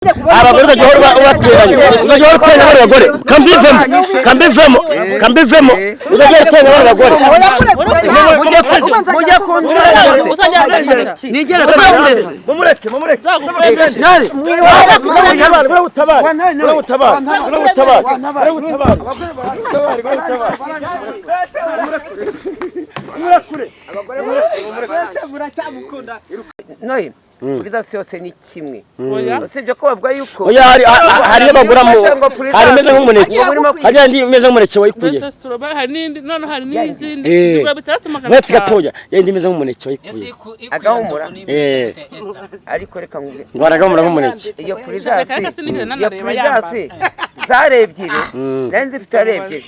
abagore bagihora ubateranya uzagihora utenya abagore kambivemo uzagihora utenya abagore mujya kundura nigera mumureke nari noye kuri dasi yose ni kimwe usibye ko bavuga yuko oya hari abagura mu hari meze nk'umuneke hajya ndi meze nk'umuneke wayikuye hari n'izindi zigura bitatu magana wetse gatoya yendi meze nk'umuneke wayikuye agahumura ariko reka nguge ngwaragahumura nk'umuneke iyo kuri dasi zarebyire nari zifite arebye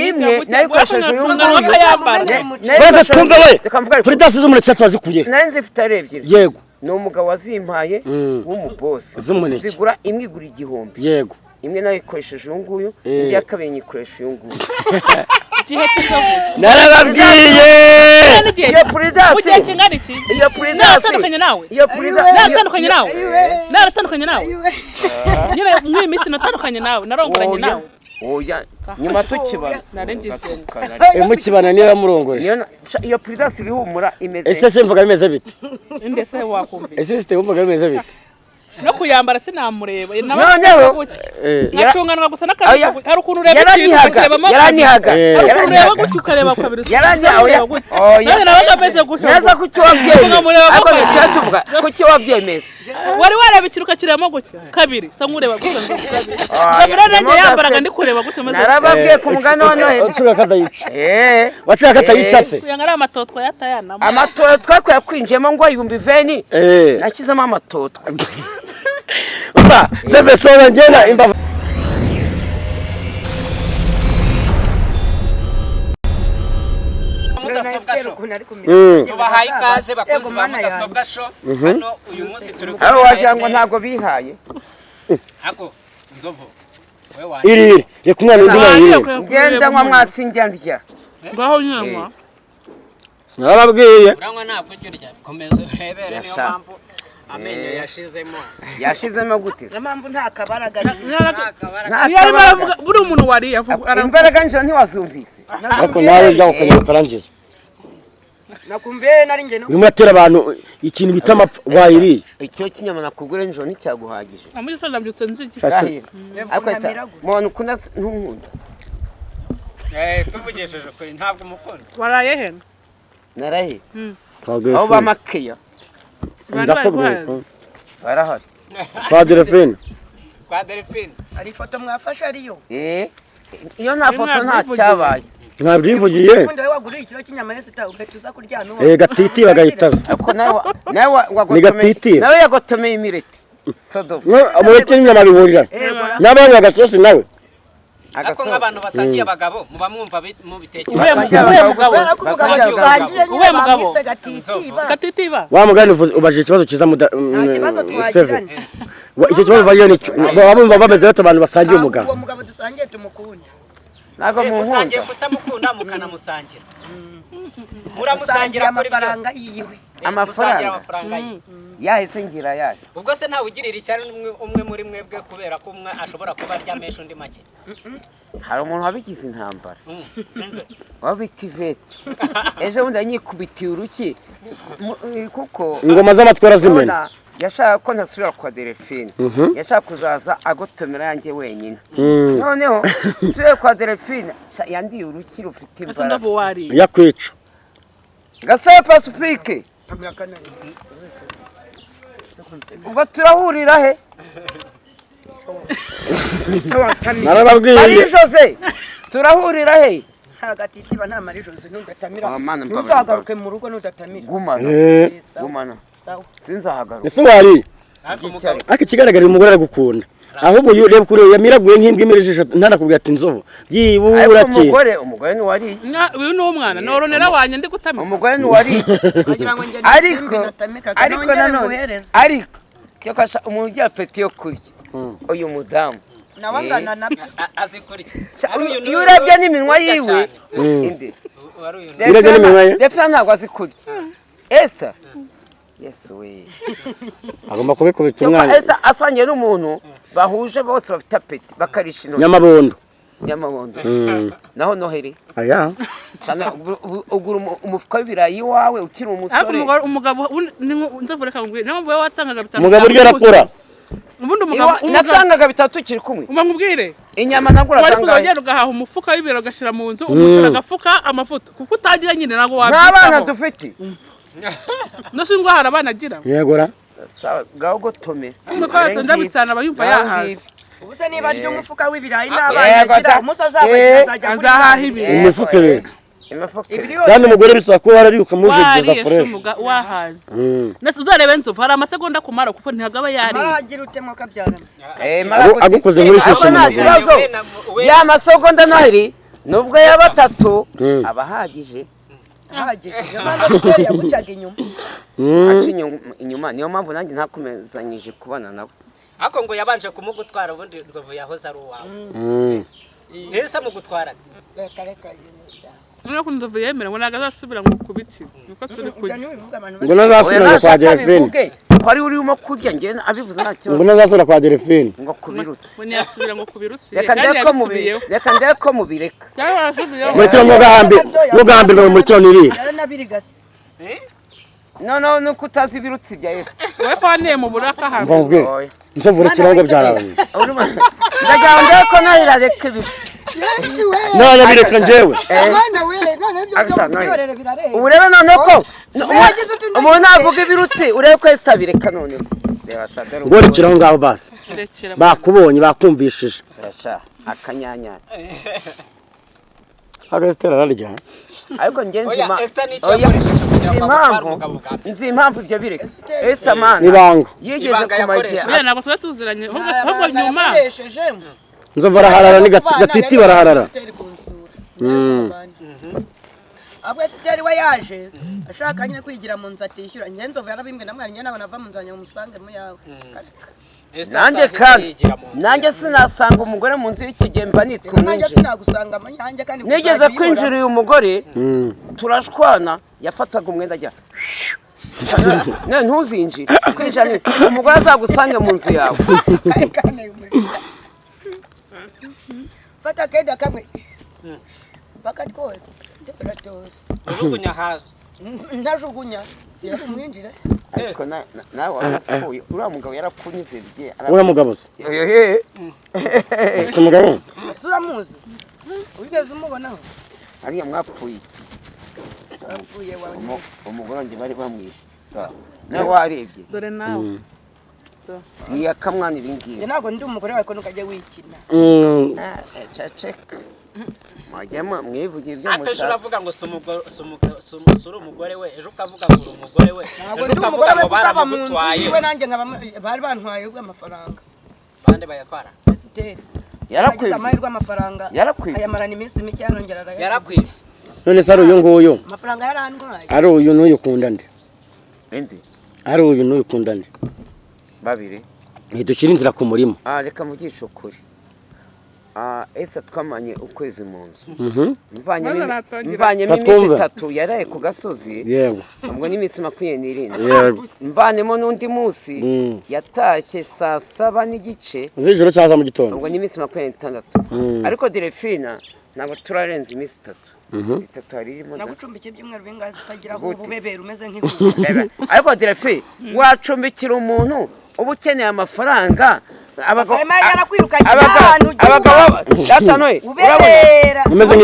imwe nayo koresheje uyu nguyu wese twumve we kuri dasi z'umuneke twazikuye nari zifite arebye yego ni umugabo wazimpaye w'umubosi zigura imwe igura igihumbi yego imwe nayo ikoresheje uyu nguyu indi ya kabiri nyikoresha uyu nguyu gihe kizovuga narababwiye iyo puridasi ugiye kingana iki iyo puridasi natandukanye nawe iyo puridasi naratandukanye nawe nyine mw'iyi minsi natandukanye nawe narongoranye nawe oya nyuma tukibana mukibana niba murongoje iyo puridasi bihumura imeze ese se mvuga bimeze bite ndetse wakumvira ese site mvuga bimeze bite no kuyambara sinamureba noneho nacunganwa gusa n'akabisho hari ukuntu ureba ikintu ukarebamo yaranihaga ureba gutyo ukareba kabiri yaranihaga none nawe kameze gutyo neza kuki wabyemeye ariko nicyo tuvuga kuki wabyemeye wari wareba ikintu ukakirebamo gutyo kabiri sa nk'ureba gutyo kabiri nanjye yambaraga ndi kureba gutyo maze narababwiye ku mugani wa noheli ucuga katayica wacuga katayica se kuya ngara amatotwa yatayanamo amatotwa ko yakwinjiyemo ngo ibihumbi 20 nakizemo amatotwa Umba sebe sona ngena imba tubahaye ikaze bakunzi ba mudasobwa show hano uyu munsi turi abo wagira ngo ntago bihaye ako nzovu iri reka umwana undi nayo ngenda nwa mwasinjya ndya ngaho nyama narababwiye urangwa ntabwo urya komeza urebere niyo mpamvu amenyo yashizemo gute mpamvu nta kabaraga yari baravuga buri umuntu wari yavuga imbaraga nje ntiwazumvise ariko nawe njya ukajya karangiza nakumve nari nge no bimatera abantu ikintu bita amapfa wayiri icyo kinyama nakugure njo nicyaguhagije amuje so nabyutse nziki ariko muntu kuna ntunkunda tuvugesheje ukuri ntabwo mukunda waraye he narahe aho bamakeya ndakubwiye barahari kwa Delphine ari ifoto mwafashe ariyo iyo nta foto nta cyabaye mwabyivugiye ubundi wowe wagurira ikiro cy'inyama yose ugatuza kuryana gatiti bagahitaza ako nawe wagotomeye nawe yagotomeye imireti sodo amureke n'inyama bihurira n'abandi bagasosi nawe ako nk'abantu basangiye abagabo muba mwumva mubitekereza uwe mugabo gatitiba wa mugani ubajije ikibazo kiza kibazo twagiranye icyo kibazo bayo ni bamwe bameze bate abantu basangiye umugabo uwo mugabo dusangiye tumukunda nago musangiye kutamukunda mukanamusangira muramusangira kuri amafaranga yiwe amafaranga yahise ngira yaje ubwo se ntawe ugirira ishyari umwe muri mwebwe kubera ko umwe ashobora kuba arya menshi undi make hari umuntu wabigize intambara wabitivete ejo bundi anyikubitiye uruki kuko ingoma z'amatwara z'imena yashaka ko ntasubira kwa Delphine yashaka kuzaza agotomera yanjye wenyine noneho suye kwa Delphine yandiye uruki rufite imbaraga yakwica Gasaya Pacifique ubwo turahurira he narababwiye Marie Jose turahurira he gatitiba nta Marie Jose ntudatamira mana ntuzagaruke mu rugo ntudatamira gumana sinzahagaruka ese wari ariko ikigaragara umugore aragukunda ahubwo reba kure yamiraguye nk'imbwa imirije ntanakubwira ati nzovu byibura ki umugore ni wari uyu ni umwana noronera wanye ndi gutamira umugore ni wari ariko nanone ariko cyo kasha umuntu ugira peti yo kurya uyu mudamu nawangana nabyo azikurya iyo urebye n'iminwa yiwe inde urebye n'iminwa ye Delphine ntabwo azikurya Esther Yesu we agomba kubikubita umwana asangiye n'umuntu bahuje bose bafite apeti bakarisha intoki nyamabondo naho noheri aya sana ugura umufuka w'ibirayi wawe ukiri umusore umugabo ndavureka ngwe naho mvuye watangaga bitatu umugabo uryo arakora ubundi umugabo natangaga bitatu kiri kumwe umubwire inyama nagura tangaye wari ugahaha umufuka w'ibiro agashira mu nzu umucira agafuka amafuta kuko utagira nyine nago wabita n'abana dufite Nosingwa harabana agira. Yegora. Gaho tome. Nuko ndabitana abayumva yahaze. Ubuse niba ryo umufuka w'ibirayi n'abana agira umusaza azahaha ibiro. Imifuka ibiri. Kandi umugore bisaba ko warariuka mujegeza fresh. Wahaze. Nase uzarebe nzovu hari amasegonda kumara kuko ntihagaba yari. Maragira utemo kabyarana. Agukoze muri kibazo. Ya masegonda nahiri nubwo ya batatu abahagije. Hagije. Yamanga tuteri yagucaga inyuma. Inyuma niyo mpamvu nanjye ntakomezanyije kubana nabo. Ako ngo yabanje kumugutwara ubundi nzovu yahoze ari uwawe. Nese mugutwara. Nako nzovu yemera ngo nagazasubira ngo kubiti. Nuko turi kujya. Ngo nazasubira kwa Delphine. Kwari urimo kurya nge abivuze nta kibazo. Ngo nazasubira kwa Delphine. Ngo kubirutse. Ngo niyasubira ngo kubirutse. Reka ndeko mubireka. Muri cyo mugambirwa muri cyo niri. Yaranabirigase. No nuko utazi ibirutsi bya Yesu. Wewe kwa ne mu buraka hano. Mvuge. Nzovu rukirango byarabanye. Ndagira ndeko nahira reka ibi. None bireka njewe. Abana we none byo byorere birare. Urebe none ko umuntu avuga ibirutsi urebe ko Yesu abireka none. Ngo rikiraho ngaho basi. Bakubonye bakumvishije. Rasha akanyanya. Agastera rarya. Ariko ngenzi ma. Nzi impamvu ibyo bireka. Esa man. Ibanga. Yigeze kumagiya. Bya nako twatuziranye ahubwo nyuma. Nzovu baraharara ni gatiti baraharara. Abwe siteri we yaje ashaka nyine kwigira mu nzu atishyura ngenzo yarabimbwe namwari nyene nava mu nzanya umusange mu yawe. Nanjye kandi nanjye sinasanga umugore mu nzu y'ikigemba nitwe nanjye sinagusanga amanyange kandi nigeze kwinjira uyu mugore turashwana yafataga umwenda ajya ntuzinjire kwinjira umugore azagusange mu nzu yawe fata kenda kamwe bakati kose nderato ujugunya hazo ndajugunya siya kumwinjira ariko nawe warapfuye uriya mugabo yarapfunyize bye uriya mugabo se umugabo sura muzi ugeze umubonaho ariya mwapfuye apfuye wawe umugore wanjye bari bamwishe nawe warebye dore nawe ni akamwana ibingiye ntabwo ndi umugore wawe ko nukajya wikina ceceka mwajyamo mwivugira ibyo mushaka atashura avuga ngo sumugore umugore we ejo ukavuga ngo umugore we ntabwo ndi umugore we kutaba mu nzu iwe nanjye nkaba bari bantwaye ubwo amafaranga bande bayatwara siteri yarakwibye amahirwe amafaranga yarakwibye ayamarana iminsi mike yarongera yarakwibye none se ari uyu nguyu amafaranga yarantwaye ari uyu n'uyu ukunda nde indi ari uyu n'uyu ukunda nde babiri ntidushira inzira ku murima reka mugisha ukuri ese twamanye ukwezi mu nzu mvanyemo iminsi 3 yaraye ku gasozi yego ubwo n'iminsi 27 mvanemo n'undi munsi yatashye saa 7 n'igice z'ijoro cyaza mu gitondo ubwo n'iminsi 26 ariko Delphine ntabwo turarenza iminsi 3 itatu harimo nagucumbike by'umweru bingazi utagira aho ububebera umeze nk'ihubu ariko Delphine wacumbikira umuntu uba ukeneye amafaranga abagabo datanoye umeze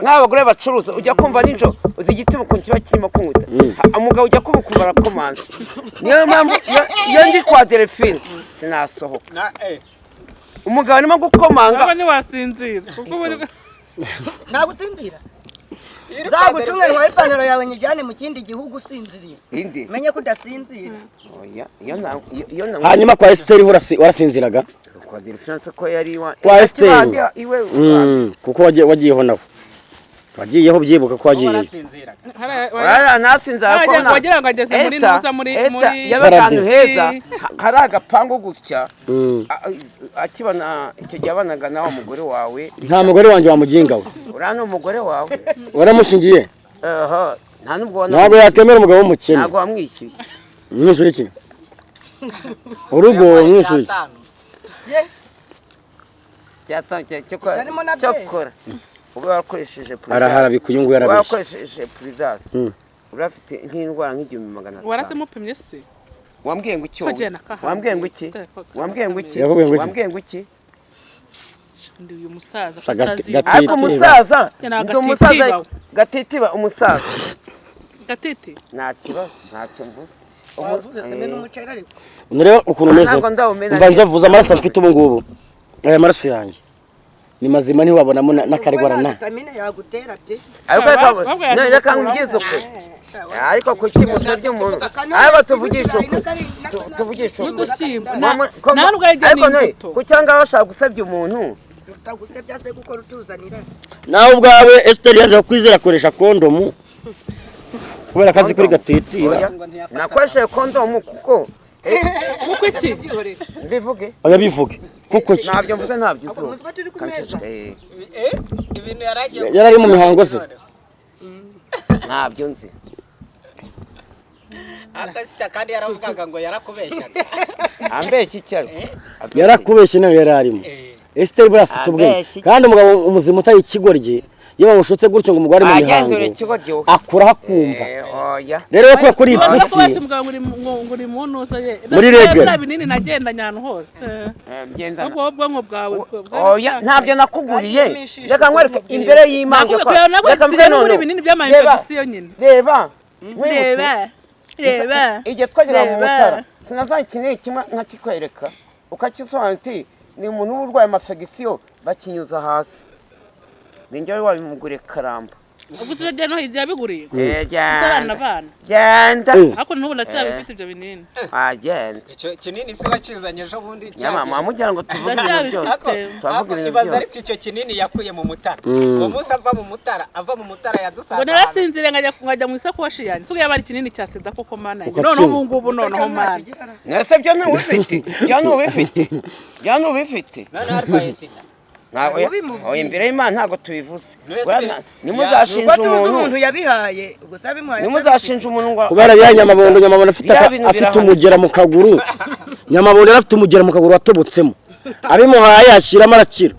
nk'abagore bacuruza ujya kumva ninjo uzi igitimo ukuntu kiba kirimo kunguta umugabo ujya kumukumva arakomanza niyo mpamvu iyo ndi kwa Delphine sinasohoka umugabo arimo gukomanga aba ntiwasinzira kuko ntabwo usinzira zagucunga ngo ipantaro yawe nyijyane mu kindi gihugu usinziriye menye ko udasinzira hanyuma kwa Esther warasinziraga kwa Delphine ko yari kwa Esther iwe kuko wagiyeho nawe wagiyeho byibuka ko wagiye nasinzira ko wagira ngo ageze muri nuza muri y'abantu heza hari agapangu gutya akibana icyo gihe abanaga nawe umugore wawe nta mugore wanjye wamuginga we urano umugore wawe waramushingiye ntabwo yakemera umugabo w'umukene ntabwo wamwishyuye mwishyura iki urugo mwishyura cyokora uba wakoresheje arahara bikuyungu yarabishe wakoresheje puridasi urafite nk'indwara nk'igihumbi 500 warasimupimye se wambwiye ngo iki wambwiye ngo iki ndi uyu musaza ariko umusaza gatitiba umusaza gatete nta kibazo ntacyo mvuze wavuze se n'umuceri ariko nureba ukuntu meze mva ndavuza amaraso mfite ubu ngubu aya maraso yanjye ni mazima ntiwabonamo n'akarigwara na vitamine yagutera pe ariko kangize uko ariko kuki musabye umuntu ariko tuvugisha uko ku cyangwa bashaka gusabye umuntu utagusebya se gukora utuzanira nawe ubwawe Esther yaje kwizera akoresha kondomu kubera kazi kuri gatiti nakoresheje kondomu kuko iki bivuge bivuge kuko ki ntabyo mvuze ntabyo izo ibintu yarari mu mihango se ntabyo nzi akasita kandi yaravugaga ngo yarakubeshyaga ambeshya icyaro yarakubeshye nawe yararimo Esther bura afite ubwenge kandi umugabo umuzima utaye ikigorye iyo bamushotse gutyo ngo umugore mu mihango akura hakumva rero ko kuri ipusi muri regere binini nagendanye ahantu hose ubwo bwonko bwawe ntabyo nakuguriye reka nkwereke imbere y'Imana reka mvuge none ibinini by'amayinfegisiyo nyine reba igihe twagera mu mutara sinazanye ikintu kimwe nkakikwereka ukakisobanura uti ni umuntu w'urwaye amafegisiyo bakinyuza hasi ninjye wabimugure karamba ubwo tujye no hijya biguriye genda ariko n'ubu ndacyabifite ibyo binini genda icyo kinini se wakizanye ejo bundi mama mugira ngo tuvuge ibintu byose ariko icyo kinini yakuye mu mutara uwo munsi ava mu mutara yadusanze ngo narasinzire nkajya mu isakoshi yanjye suko yaba ari kinini cya sida koko mana yanjye none ubu ngubu noneho mana nese byo ntubifite none harwaye sida ntabwo imbere y'Imana ntabwo tubivuze nimuzashinja umuntu yabihaye gusa bimuhaye nimuzashinja umuntu ngo kubera ya nyamabondo afite umugera mu kaguru nyamabondo afite umugera mu kaguru watobotsemo abimuhaye yashiramo arakira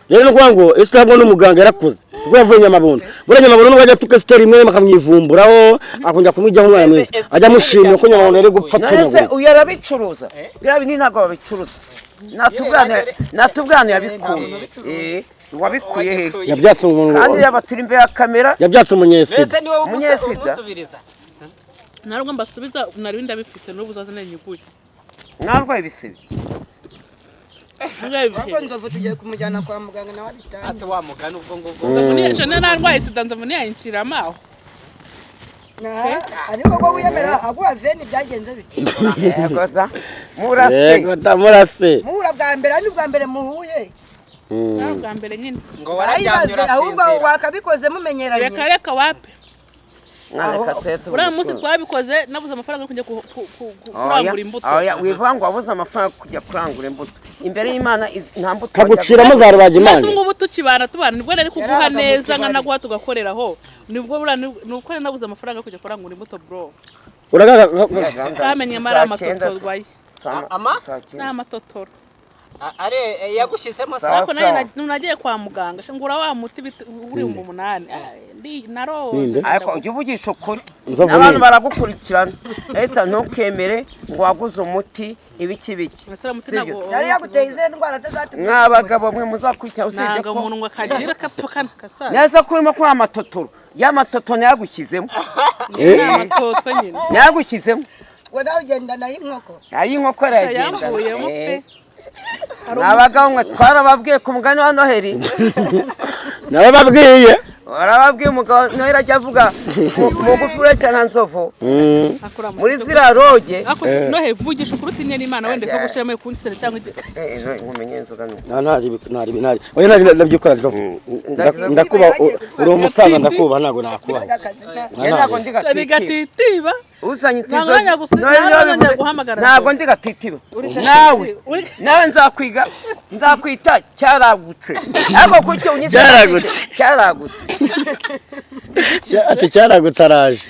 rero n'ukuvuga ngo Esther ntabwo n'umuganga yarakoze ubwo yavuye nyamabondo buriya nyamabondo n'ubwo ajya tuka Esther imwe bakamwivumburaho akongera kumwijyaho umwana mwiza ajya amushimira ko nyamabondo yari gupfa twese uyu arabicuruza biriya binini ntabwo babicuruza natubwana yabikuye wabikuye he yabyatse umuntu kandi yabaturi imbere ya kamera yabyatse umunyesida mbese niwe umusubiriza narwo mbasubiza nari ndabifite n'ubu uzazane nyiguye narwaye ibisebe ahubwo nzovu tugiye kumujyana kwa muganga nawe abitanga ase wa mugana ubwo ngubwo nzovu ni narwaye sida nzovu niyayincira amaho ariko ko wiyemera agwa veni byagenze bite murase muhura bwa mbere ari bwa mbere muhuye bwa mbere nyine ngo wararyamye urasinzira ahubwo wakabikoze mumenyeranye reka wape uriya munsi twabikoze nabuze amafaranga yo kujya kurangura imbuto wivuga ngo wabuze amafaranga kujya kurangura imbuto imbere y'Imana nta mbuto kaguciramo za rubagimana mbese ngubu tukibana nibwo nari kuguha neza nkanaguha tugakoreraho nibwo nuko nabuze amafaranga yo kujya kurangura imbuto bro kamenye mara amatotoro waye n'amatotoro are yagushyizemo sa ariko nagiye kwa muganga ngura wa muti uri mu 8 ndi naro ariko ujye uvugisha ukuri abantu baragukurikirana ese ntukemere ngo waguze umuti ibiki yari yaguteye ize ndwara se zati mwabagabo mwe muzakurikira usibye ko umuntu ngo akagira kapfukana kasana neza kurimo kwa amatotoro y'amatotoro yagushyizemo amatotoro nyine yagushyizemo ngo nawe ugenda nayo inkoko ayinkoko aragenda yamvuyemo pe nabagaho mwe twarababwiye ku mugani wa Noheli nababwiye warababwiye umugabo Noheli ajya avuga mugufi ureshya nka nzovu muri ziriya roge Noheli vugisha ukuri utinye n'Imana wende ko gushyiramo ukundi sere cyangwa nkumenye inzoga ntari ndabyukora nzovu ndakuba uri umusaza ndakuba ntago nakuba bigatitiba uzanye itizo ntabwo ndi gatitiba nawe nzakwita cyaragutse ariko kucyo unyise cyaragutse ati cyaragutsaraje.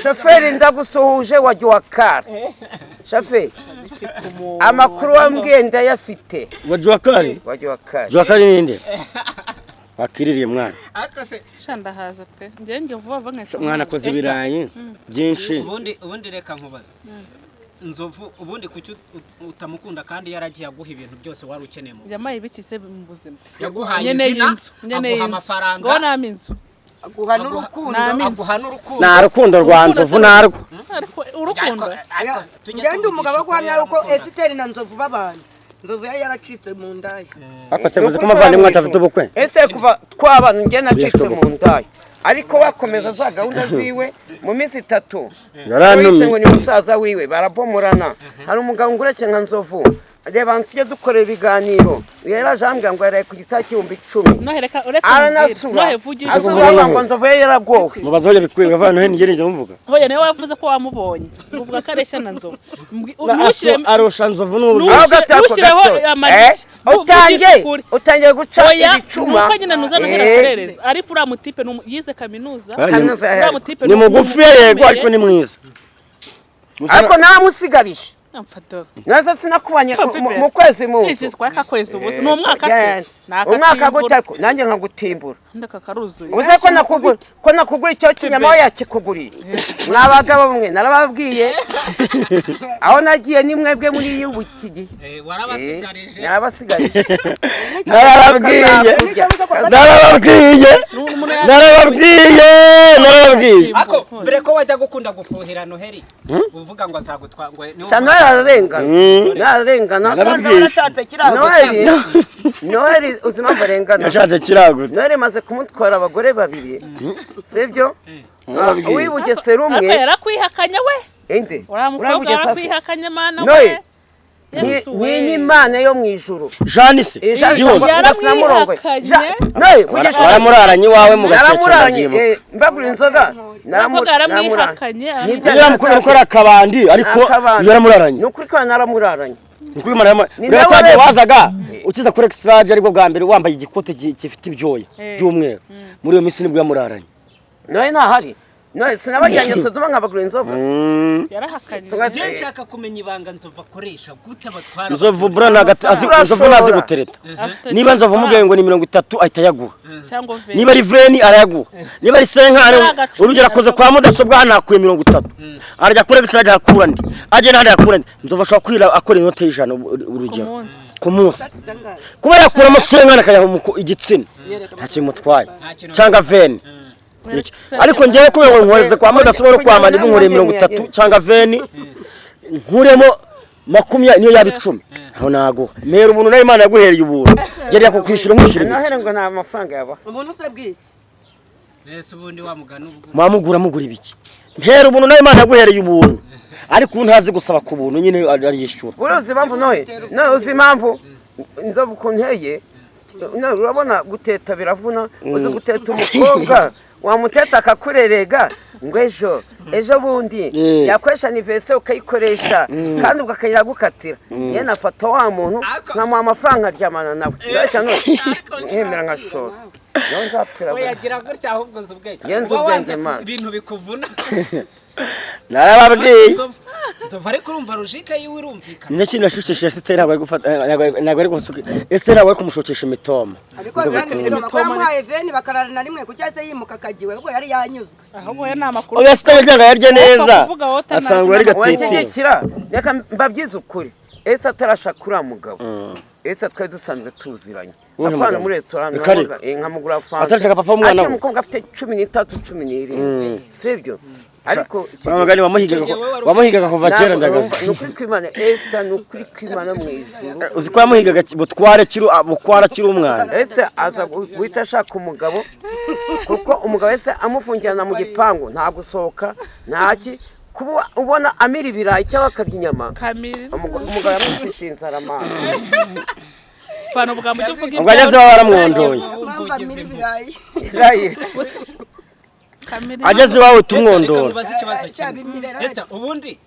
shoferi ndagusuhuje wajya wakara shoferi amakuru wambwiye ndayafite Wajya wakari? wajya wakara Jwakari ninde? Wakiririye mwana. Shanda haza pe. Ngenge vuba vange. Mwana akoze ibirayi byinshi. Ubundi reka nkubaza. Nzovu ubundi kuki utamukunda kandi yaragiye aguha ibintu byose wari ukeneye mu buzima. Yamaye ibiki se mu buzima. Yaguhaye izina, aguha amafaranga. Ngo naminzu. aguha n'urukundo Nta rukundo rwa Nzovu narwo. Urukundo. ngende umugabo guhamya yuko Esiteri na Nzovu babana Nzovu yaracitse mu ndaya Akose vuze ko mavandimwe atafite ubukwe. ese kuva twabana nge nacitse mu ndaya ariko wakomeza za gahunda ziwe mu minsi 3 Yarantumye ngo ni musaza wiwe barabomorana hari umugabo ngureke nka Nzovu reba ntije dukora ibiganiro yarajambwa ngo yaraye ku gisa cy'ibihumbi 10 Nohereka ureka aranasura vugisha azura ngo Nzovu yaragowe mubazo ye bikwiye bavana hene ngerije mvuga. hoya nawe wavuze ko wamubonye uvuga ko areshya na Nzovu Arusha Nzovu n'ubu. Nushireho amariki utangiye guca ibicuma nuko nyine nuzana nk'aserereza ariko uriya mutipe yize kaminuza Ni mugufi yego ariko ni mwiza. ariko namusigarisha amfato nazo sinakubanye mu kwezi mu iki kwaka kwezi ubuze no mwaka se umwaka gutako nanjye nkagutimbura ndaka karuzuye ubuze ko nakugura icyo kinyama yakikuguriye mwabagabo mwe narababwiye aho nagiye ni mwebwe muri y'ubuki gihe narabasigarije narababwiye ako mbere ko wajya gukunda gufuhira Noheri uvuga ngo azagutwangwe nararengana narashatse Noheri uzima barengana nashatse kiragutse. Noheri maze kumutwara abagore babiri sibyo wibugesera umwe yarakwihakanye we ende uramukobwa yarakwihakanye mana we ni imana yo mu ijuru Janise waramuraranye wawe mu gacece mbagura inzoga naramuraranye yaramukora gukora akabandi ariko yaramuraranye nukuri ko naramuraranye nukuri marama wazaga ukiza kuri extrage ariko bwa mbere wambaye igikote gifite ibyoya by'umweru muri iyo minsi nibwo yamuraranye nawe ntahari no sinabajyanye Sodoma nkabagura inzoga yarahakanye nshaka kumenya ibanga Nzovu akoresha gute batwara Nzovu brana Nzovu nazi gutereta niba Nzovu mugeye ngo ni 30 ahita yaguha niba ari vreni arayaguha niba ari senkare urugero akoze kwa mudasobwa hanakuye 30 arajya kure gisajya akura ndi aje nahari akura ndi Nzovu ashaka kwira akora inote y'ijana urugero ku munsi kuba yakura mu senkare akajya igitsina ntakimutwaye cyangwa veni ariko ngiye kubera nkoreze kwa mudasobwa no kwamana ibinure 30 cyangwa veni nkuremo 20 niyo yaba 10 aho nago mera ubuntu nayo Imana yaguhereye ubuntu gerya kukwishura umushire nahere ngo nta mafaranga yaba umuntu usabwiki ese ubundi wamugana ubwo mwamugura ibiki mpera ubuntu nayo Imana yaguhereye ubuntu ariko ntazi gusaba ku buntu nyine ariyishura uruzi impamvu no uzi impamvu Nzovu kunteye no urabona guteta biravuna uzi guteta umukobwa wamuteta akakurerega ngo ejo bundi yakwesha anniversaire ukayikoresha kandi ugakayira gukatira ye nafata wa muntu nkamuha amafaranga aryamana nawe ndashya no yemera nkashora no nzapfira we yagira gutya ahubwo zubwenge ibintu bikuvuna narababwiye Nzovu ariko urumva rujika yiwe urumvikana nyaki nashushishe Esther ntabwo ari gufata ntabwo ari gusuka Esther ntabwo ari kumushokesha imitoma ariko yamuhaye veni bakararana rimwe ku cyase yimuka kagiwe ubwo yari yanyuzwe ahubwo ya namakuru oya Esther cyangwa yarye neza asanga ari gatete reka mbabyize ukuri Esther atarashakura mugabo Esther twari dusanzwe tuziranye apana muri restaurant nkamugura fanta atashaka papa umwana we umukobwa afite 13 14 sibyo ariko bamagani wamuhigaga kuva kera ndagaza nukuri kwimana Esther nukuri kwimana mu ijuru uzi ko yamuhigaga butware kiri umwana Esther aza guhita ashaka umugabo kuko umugabo wese amufungirana mu gipangu nta gusohoka ntaki kuba ubona amira ibirayi cyangwa akarya inyama umugabo yamucisha inzara amana fano buga mu tuvuga ngo ageze baramwondoye ageze iwawe tumwondora Esther ubundi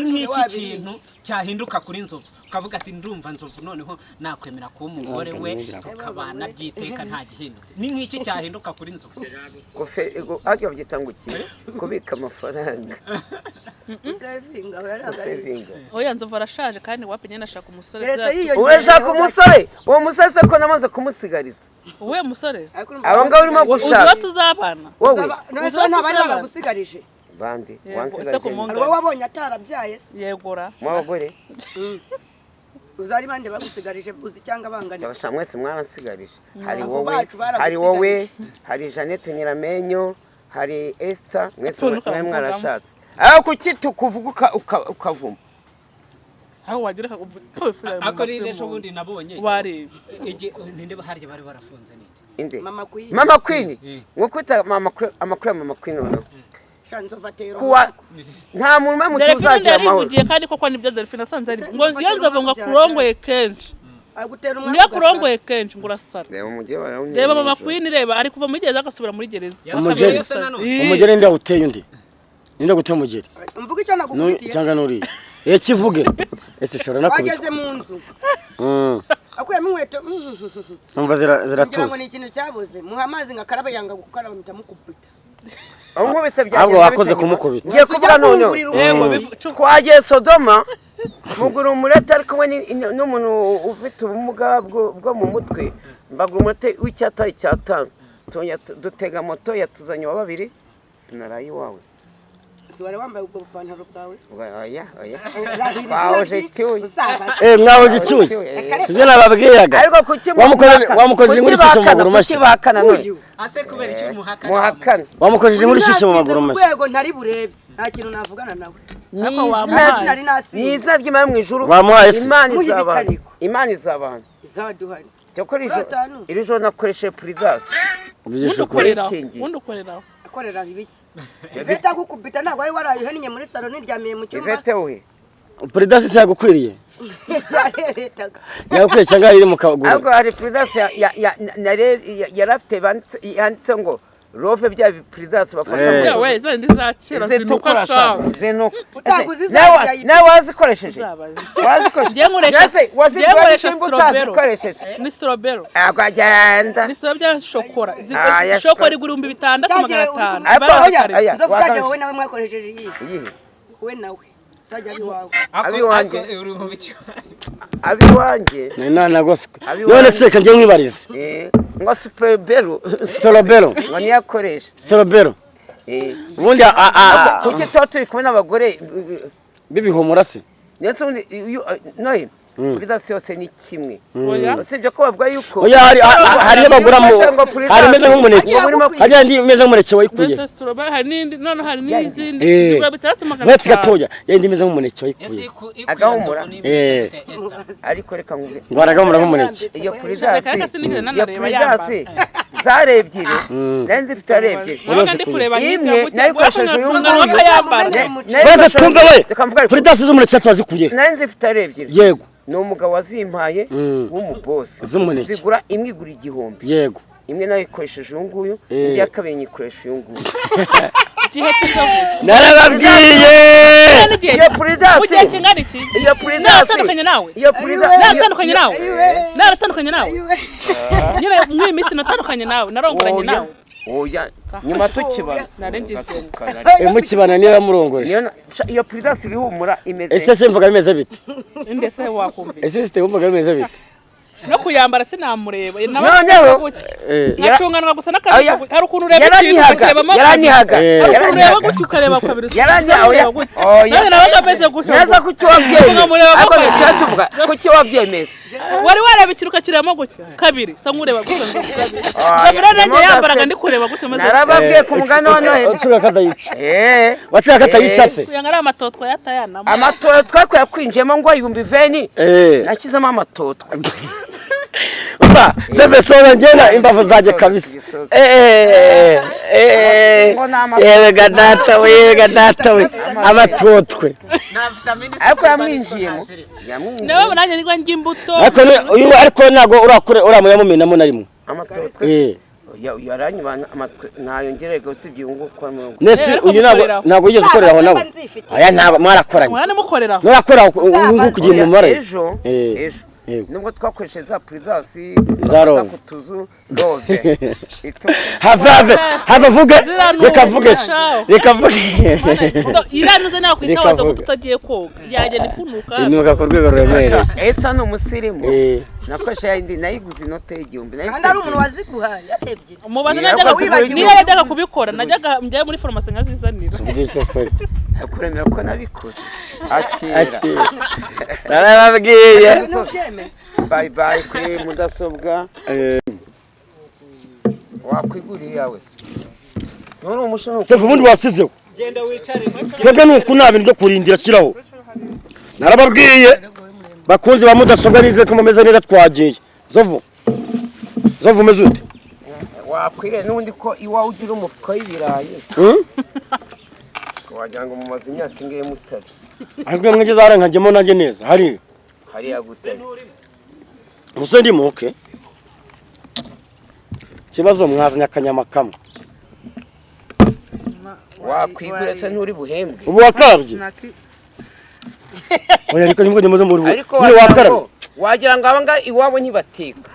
nk'iki kintu cyahinduka kuri Nzovu ukavuga ati ndumva Nzovu noneho nakwemera kuba umugore we tukabana byiteka nta gihindutse ni nk'iki cyahinduka kuri Nzovu ajya byitangukira kubika amafaranga sevinga oya Nzovu arashaje kandi wapenye nashaka umusore urashaka umusore uwo musore se ko namaze kumusigariza uwe musore abo ngabo urimo gushaka uza tuzabana wowe none ntabari baragusigarije bandi wowe wabonye atarabyaye se yegura mwabagore uzari bande bagusigarije uzi cyangwa bangana cyangwa mwese mwaransigarije hari wowe hari Jeannette Nyiramenyo hari Esther mwese mwarashatse aho kuki tukuvuga ukavuma aho wagira ako ridesho bundi nabonye wari ninde baharye bari barafunze inde mama Queen nkukwita mama Queen noneho kuwa nta muntu mpamvu tuzagira amahoro Delphine kandi koko nibyo Delphine asanze ari ngo iyo Nzovu ngo kurongoye kenshi niyo kurongoye kenshi ngo urasara reba mama Queen reba ari kuva muri gereza agasubira muri gereza umugeri nda uteye undi ninde guteye umugeri mvuga icyo nagukubitiye cyangwa nuri kivuge ese shora nakubita wageze mu nzu akuyemo inkweto umva ziratuza ngo ni ikintu cyabuze muha amazi ngakarabe yanga gukaraba mutamukubita nkubise ahubwo wakoze kumukubita ngiye kuvuga none twagiye Sodoma muguru umurete ari kumwe n'umuntu ufite ubumuga bwo mu mutwe mbagura umurete w'icyatari cyatanu dutega moto yatuzanye wa babiri sinarayi wawe wari wambaye ubwo bupantaro bwawe oya twahoje cyuye mwahoje cyuye sibyo nababwiraga ariko kuki wamukojeje muri shisho mu maguru mashya bakana none ase kubera icyo muhakana wamukojeje muri shisho mu maguru mashya rwego ntari burebe nta kintu navugana nawe ni izina ry'Imana mu ijuru Imana izabana izaduhari cyokora iri joro nakoresheje Prudence akorera ibiki Ivete agukubita ntabwo wari warayuhennye muri salon niryamiye mu cyumba Ivete we Prudence yagukwiriye yagukwiriye cyangwa iri mu kaguru ahubwo hari Prudence yarafite yanditse ngo Rove bya Prudence bafata we zindi zakira zinuka shaka utaguze nawe wazikoresheje wazikoresheje ni strawberry agagenda ni strawberry shokora shokora igura 6500 nzofutaje wowe nawe mwakoresheje iyi we nawe tajya iwawe abiwanjye nana goswe none se kanje mwibarize ngo strawberry ngo niyakoresha strawberry ubundi kuki turi kumwe n'abagore bibihomora se ndetse noye Prudence yose ni kimwe usibye ko bavuga yuko hari bagura mu hari meze nk'umuneke hajya ndi meze nk'umuneke wayikuye hari n'indi none hari n'izindi zigura 3500 wetse gatoya yindi meze nk'umuneke wayikuye agahumura ariko reka ngure ngo aragahumura nk'umuneke iyo Prudence zarebyire nari zifite arebye imwe nayo koresheje uyu nguyu baza twumva we Prudence z'umuneke twazikuye nari zifite arebye yego ni umugabo wazimpaye w'umubosi zigura imwe igura 1000 yego imwe nayo ikoresheje uyu nguyu indi ya kabiri nyikoresha uyu nguyu igihe cy'inzovu narababwiye iyo Prudence ugiye kingana iki iyo Prudence natandukanye nawe naratandukanye nawe nyine mw'iyi minsi natandukanye nawe narongoranye nawe oya nyuma tukibana narengize mukibana niba murongoje iyo Prudence bihumura imeze ese se mvuga bimeze bite ndetse wakumva ese site mvuga bimeze bite no kuyambara sinamureba noneho nacunganwa gusa n'akazi hari ukuntu ureba ikintu ukareba yaranihaga gutyo ukareba kabiri yaranihaga none nawe ameze gutyo neza kuki wabyemeza tuvuga kuki wabyemeza wari wareba ikintu ukakireba gutyo kabiri sa nkureba gutyo kabiri nanjye yambaraga ndi kureba gutyo maze narababwiye ku mugani none ucuga katayica wacuga katayica se yanga ari amatotwa yatayana amatotwa ko yakwinjemo ngo 20 nakizamo amatotwa Uba sebe sora ngena imbavu zaje kabisa yewe gadata we abatotwe ariko yamwinjiyemo nawe nanjye niko njye imbuto ariko nago urakure uramuyamumena mo narimo amatotwe yaranyuma ntayongerega usibye ngo nese uyu ntabwo yigeze ukorera aho nawe aya ntabwo mwarakoranye mwana mukorera murakora ngo kugiye mu mare ejo nubwo twakoresheje za privasi za rove kutuzu rove hava vuge reka vuge iranuze nawe kwitabaza ko tutagiye koga yagenda ikunuka inuka ku rwego ruremereye esa no musirimu nakoresha yindi nayiguze inote y'igihumbi kandi ari umuntu waziguhaye yatebye umubaza najyaga kubikora najyaga njya muri farumasi nkazizanira kuremera ko nabikoze akira narababwiye bye bye kuri mudasobwa wakwiguriye yawe none umushono Sefu ubundi wasizeho genda wicare twebwe nuko nta bintu byo kurindira kiraho narababwiye bakunzi ba mudasobwa nize ko mumeze neza twagiye zovu umeze ute wakwire n'undi ko iwawe ugira umufuka w'ibirayi wagira ngo mumaze imyaka ingahe mutari ariko mwege zarankajemo nanjye neza hariya gusa ndimo okay kibazo mwazanya akanyama kamwe wakwigura se nturi buhembwe ubu wakarabye oya ariko nimwe ndimo muri ariko wakarabye wagira ngo abanga iwabo ntibateka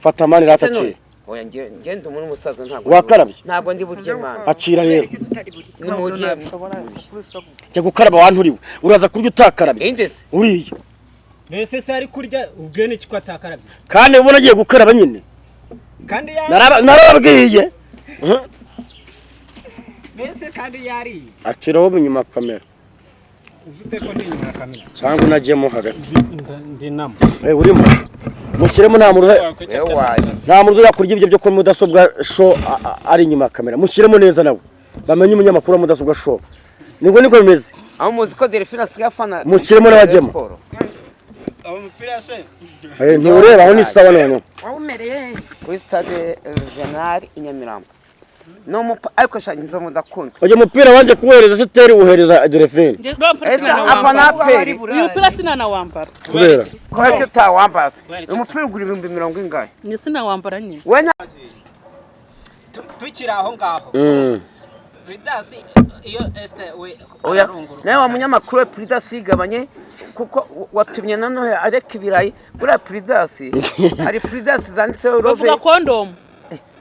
fata mani rataciye oya ngende umuntu umusaza ntabwo wakarabye ntabwo ndi burye mana acira rero ni mu gihe cyo gukaraba wanturiwe uraza kurya utakarabye indese uriye nese se ari kurya ubwene kiko atakarabye kandi ubona agiye gukaraba nyine kandi narababwiye nese kandi yari aciraho inyuma kamera ufite ko ndi inyuma kamera cyangwa unajyemo hagati ndi namo urimo mushyiremo nta muntu yakurya ibyo byo kuri mudasobwa show ari inyuma kamera mushyiremo neza nawe bamenye umunyamakuru wa mudasobwa show niko bimeze aho muzi ko Delphine asigaye afana mushyiremo n'abajyemo aho umupira se ntureba aho ni sawa none wawumereye kuri stade General Inyamirambo no ariko shanye nzo mudakunda oje umupira wanje kuhereza siteri uhereza Delphine afana peri uyu mupira sinana wambara kubera ko cyo tawambara umupira ugura 20 ingahe ni sinawambara nyine wena tukira aho ngaho Pridasi iyo este we ararunguru nawe munyamakuru Pridasi igabanye kuko watumye nanohe areka ibirayi bura Pridasi hari Pridasi zanditseho rove bavuga condom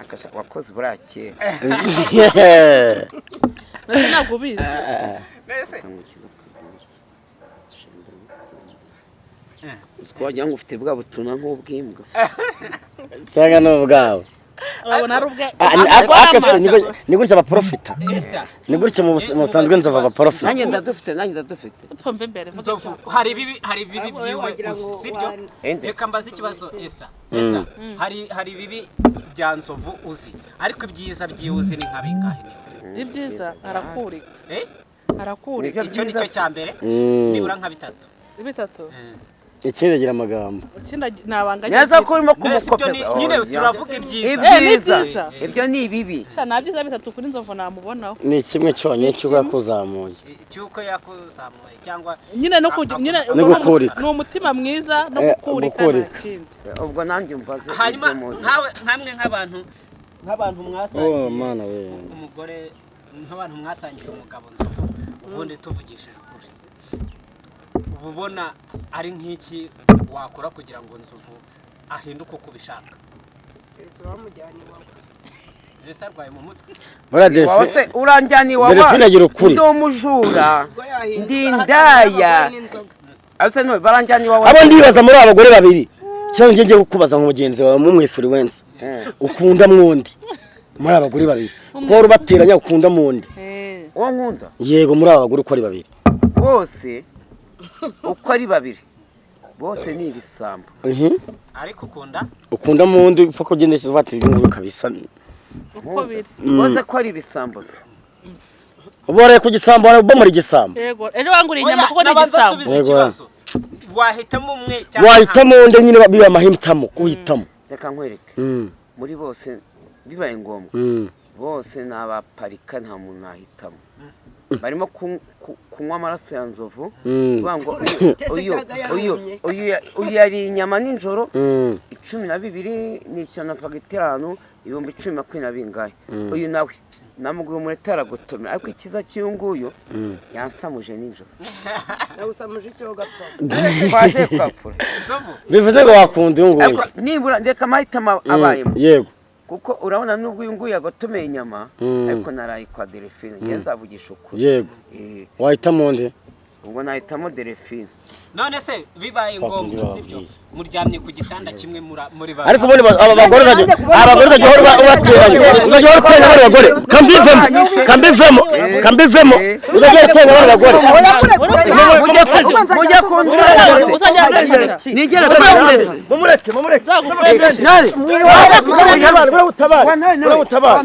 akasha wakoze burake nase ntabwo bizi nese twagira ngo ufite bwa butuna nk'ubwimbwa sanga no bwawe abona ari ubwe ni gutya abaprofita ni gutya musanzwe nzova abaprofita nanjye ndadufite tumve imbere nzovu hari bibi byiwe sibyo reka mbaze ikibazo Esther hari bibi bya nzovu uzi ariko ibyiza byiuzi ni nka bingahe ni byiza arakurika icyo nicyo cya mbere nibura nka bitatu ikiregera amagambo nabanganya neza ko urimo kumukopeza nyine turavuga ibyiza ibyo ni ibibi nta byiza bitatu kuri nzovu namubonaho ni kimwe cyonyine cy'uko yakuzamuye cy'uko yakuzamuye cyangwa nyine no nyine ni umutima mwiza no gukurika ntakindi ubwo nanjye mbaze hanyuma nkamwe nk'abantu mwasangiye umugore nk'abantu mwasangiye umugabo nzovu ubundi tuvugishije ukuri ubona ari nk'iki wakora kugira ngo nzovu ahinduke uko ubishaka ese arwaye mu mutwe wose uranjyana iwawa ndi umujura ndi indaya ase no baranjyana iwawa abo ndibaza muri abagore babiri cyangwa ngiye kukubaza nk'umugenzi wawe mu influencer ukunda mwundi muri abagore babiri ko rubateranya ukunda mwundi uwo nkunda yego muri abagore uko ari babiri bose uko ari babiri bose ni ibisambo ariko ukunda mwundi upfa ko ugendesha uvatira ibintu bikabisa uko biri bose ko ari ibisambo ubore ku gisambo barabomora igisambo yego ejo wanguriye inyama kuko ni igisambo wahitamo umwe cyangwa wahitamo undi nyine biba amahitamo kuhitamo reka nkwereke muri bose bibaye ngombwa bose ni abaparika nta muntu ahitamo barimo kunywa amaraso ya nzovu ngo uyu yari inyama nijoro 12 nishyura na fagitire ahantu 10,20 bingahe uyu nawe namuguye umureta aragotomera ariko ikiza cy'uyu nguyu yansamuje nijoro nawusamuje icyo gapfa twaje kwapfura bivuze ngo wakunda uyu nguyu ariko nibura ndeka amahitamo abayemo yego kuko urabona nubwo uyu nguyu yagotomeye inyama ariko naraye kwa Delphine ngiye nzavugisha ukuri yego wahitamo nde ubwo nahitamo Delphine none se bibaye ngombwa sibyo muryamye ku gitanda kimwe muri ba ariko ubundi aba bagore bagihora bateranye bagihora bateranye abagore kambivemo uzajya uteranya abagore mujya kundura nigera mumureke nari utabara